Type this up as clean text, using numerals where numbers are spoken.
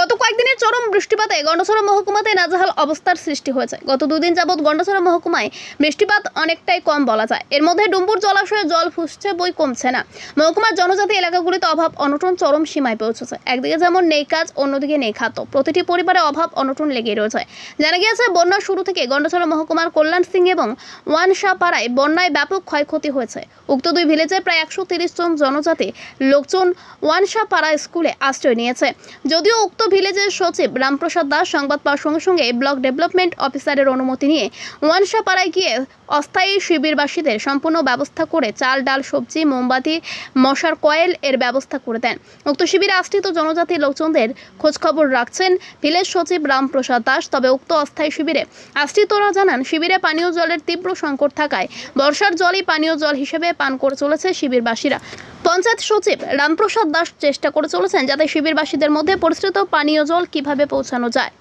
গত কয়েকদিনের চরম বৃষ্টিপাতে গন্ডাছড়া মহকুমাতে নাজেহাল অবস্থার সৃষ্টি হয়েছে। গত দুদিন যাবৎ গন্ডাছড়া মহকুমায় বৃষ্টিপাত অনেকটাই কম বলা যায়। এর মধ্যে ডুম্বুর জলাশয়ে জল ফুসছে, বই কমছে না। মহকুমার জনজাতি এলাকাগুলিতে অভাব অনটন চরম সীমায় পৌঁছেছে। একদিকে যেমন নেই কাজ, অন্যদিকে নেই খাদ্য। প্রতিটি পরিবারে অভাব অনটন লেগেই রয়েছে। জানা গিয়েছে, বন্যা শুরু থেকে গন্ডাছড়া মহকুমার কল্যাণ সিং এবং ওয়ানশাপাড়ায় বন্যায় ব্যাপক ক্ষয়ক্ষতি হয়েছে। উক্ত দুই ভিলেজে প্রায় 130 জন জনজাতি লোকজন ওয়ানশাপাড়া স্কুলে আশ্রয় নিয়েছে। যদিও উক্ত ভিলেজের সচিব রামপ্রসাদ দাস সংবাদ পাওয়ার সঙ্গে সঙ্গে ব্লক ডেভেলপমেন্ট অফিসারের অনুমতি নিয়ে ওয়ানশাপাড়ায় গিয়ে অস্থায়ী শিবিরবাসীদের সম্পূর্ণ ব্যবস্থা করে চাল, ডাল, সবজি, মোমবাতি, মশার কয়েল এর ব্যবস্থা করে দেন। উক্ত শিবিরে আশ্রিত জনজাতি লোকজনদের খোঁজখবর রাখছেন ভিলেজ সচিব রামপ্রসাদ দাস। তবে উক্ত অস্থায়ী শিবিরে আশ্রিতরা জানান, শিবিরে পানীয় জলের তীব্র সংকট থাকায় বর্ষার জলই পানীয় জল হিসেবে পান করে চলেছে শিবিরবাসীরা। পঞ্চায়েত সচিব রামপ্রসাদ দাস চেষ্টা করে চলেছেন যাতে শিবিরবাসীদের মধ্যে পরিশ্রুত পানীয় জল কিভাবে পৌঁছানো যায়।